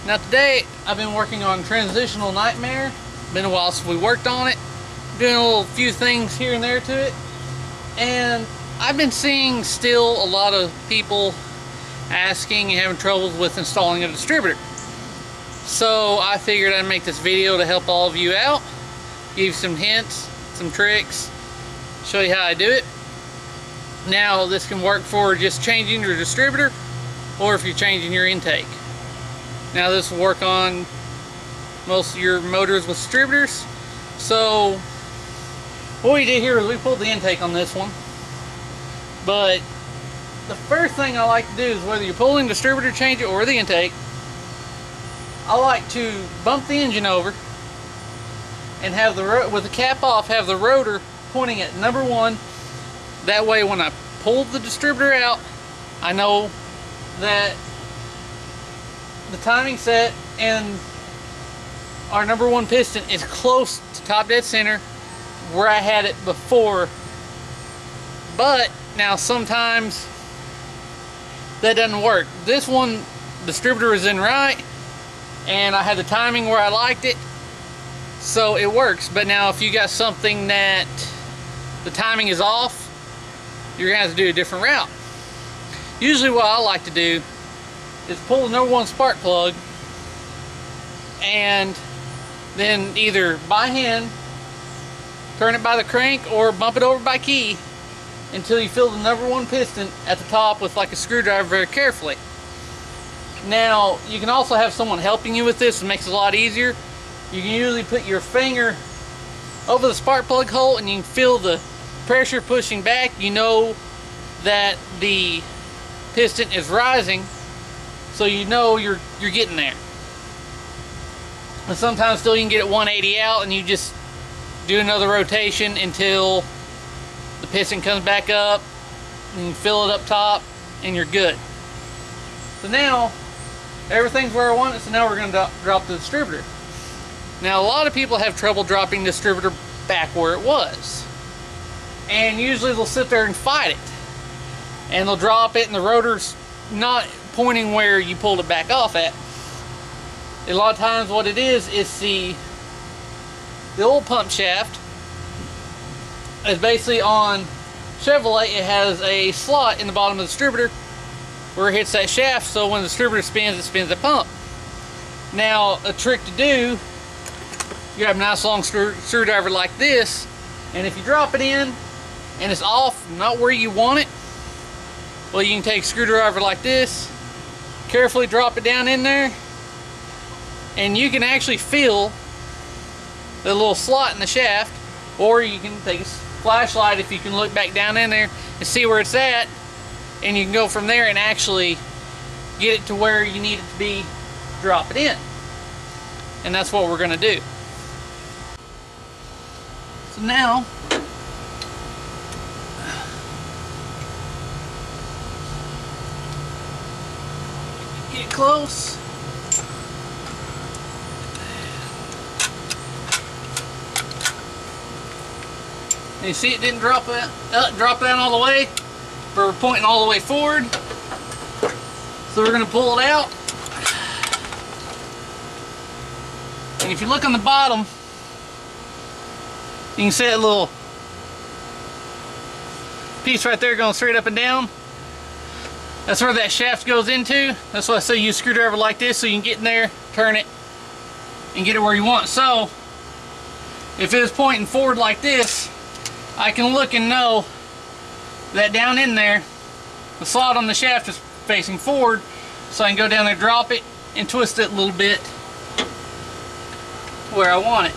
Now today I've been working on Transitional Nightmare. Been a while since we worked on it. Doing a few things here and there to it. And I've been seeing still a lot of people asking and having troubles with installing a distributor. So I figured I'd make this video to help all of you out. Give you some hints, some tricks, show you how I do it. Now this can work for just changing your distributor or if you're changing your intake. Now this will work on most of your motors with distributors. So what we did here is we pulled the intake on this one. But the first thing I like to do is whether you're pulling the distributor change it or the intake, I like to bump the engine over and have the with the cap off, have the rotor pointing at number 1. That way when I pull the distributor out, I know that the timing set and our number 1 piston is close to top dead center where I had it before. But now sometimes that doesn't work. This one distributor is in right and I had the timing where I liked it, so it works. But now if you got something that the timing is off, you're gonna have to do a different route. Usually what I like to do is pull the number 1 spark plug and then either by hand turn it by the crank or bump it over by key until you feel the number 1 piston at the top with like a screwdriver very carefully. Now you can also have someone helping you with this. It makes it a lot easier. You can usually put your finger over the spark plug hole and you can feel the pressure pushing back. You know that the piston is rising, so you know you're getting there. And sometimes still you can get it 180 out and you just do another rotation until the piston comes back up and you fill it up top and you're good. So now everything's where I want it, so now we're going to drop the distributor. Now a lot of people have trouble dropping the distributor back where it was, and usually they'll sit there and fight it and they'll drop it and the rotor's not pointing where you pulled it back off at. A lot of times what it is the old pump shaft is basically on Chevrolet. It has a slot in the bottom of the distributor where it hits that shaft, so when the distributor spins, it spins the pump. Now a trick to do, you have a nice long screwdriver like this, and if you drop it in and it's off, not where you want it, well, you can take a screwdriver like this, carefully drop it down in there, and you can actually feel the little slot in the shaft. Or you can take a flashlight if you can look back down in there and see where it's at, and you can go from there and actually get it to where you need it to be, drop it in. And that's what we're going to do. So now get close. And you see it didn't drop down all the way. We're pointing all the way forward. So we're going to pull it out. And if you look on the bottom, you can see that little piece right there going straight up and down. That's where that shaft goes into. That's why I say use a screwdriver like this so you can get in there, turn it, and get it where you want. So if it is pointing forward like this, I can look and know that down in there, the slot on the shaft is facing forward, so I can go down there, drop it, and twist it a little bit where I want it.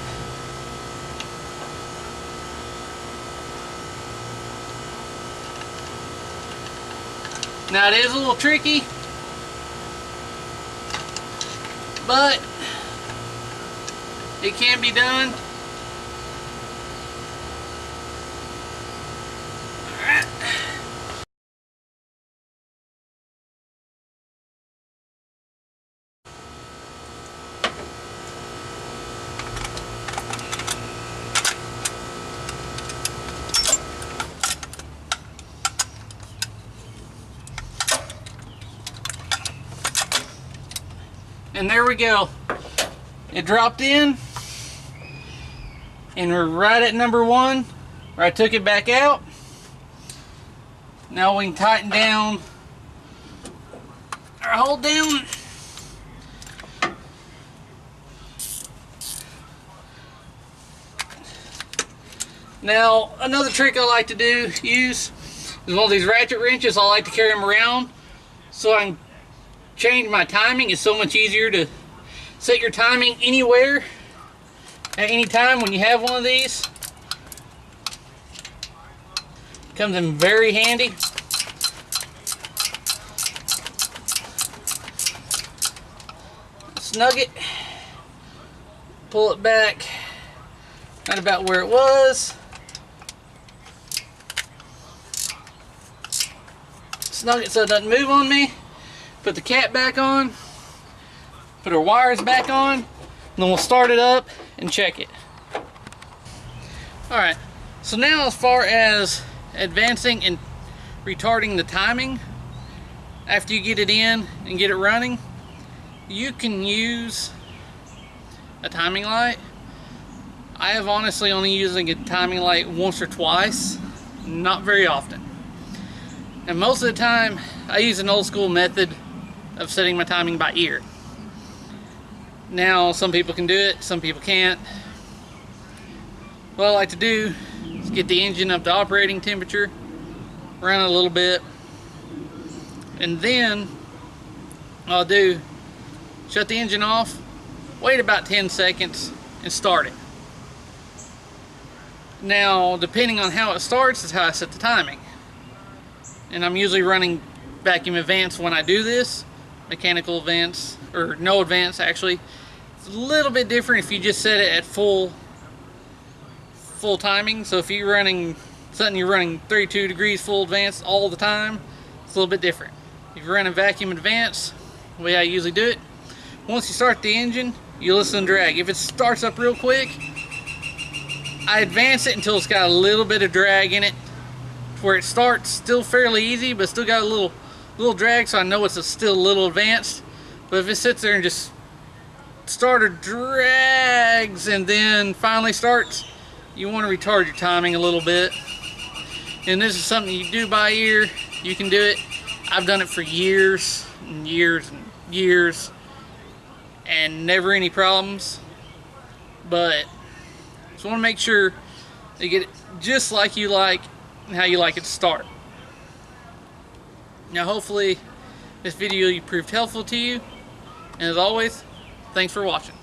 Now it is a little tricky, but it can be done. And there we go. It dropped in, and we're right at number 1 where I took it back out. Now we can tighten down or hold down. Now another trick I like to use is one of these ratchet wrenches. I like to carry them around so I can change my timing. It's so much easier to set your timing anywhere at any time when you have one of these. Comes in very handy. Snug it, pull it back right about where it was. Snug it so it doesn't move on me. Put the cap back on, put our wires back on, and then we'll start it up and check it. Alright, so now as far as advancing and retarding the timing, after you get it in and get it running, you can use a timing light. I have honestly only using a timing light once or twice, not very often. And most of the time I use an old school method of setting my timing by ear. Now some people can do it, some people can't. What I like to do is get the engine up to operating temperature, run it a little bit, and then I'll do shut the engine off, wait about 10 seconds, and start it. Now depending on how it starts is how I set the timing. And I'm usually running vacuum advance when I do this. Mechanical advance, or no advance actually. It's a little bit different if you just set it at full timing. So if you're running something, you're running 32 degrees full advance all the time, it's a little bit different. If you're running vacuum advance, the way I usually do it, once you start the engine, you listen to drag. If it starts up real quick, I advance it until it's got a little bit of drag in it, where it starts still fairly easy, but still got a little drag, so I know it's still a little advanced. But if it sits there and just drags and then finally starts, you want to retard your timing a little bit. And this is something you do by ear. You can do it. I've done it for years and years and years, and never any problems. But just want to make sure you get it just like you like and how you like it to start. Now hopefully this video proved helpful to you, and as always, thanks for watching.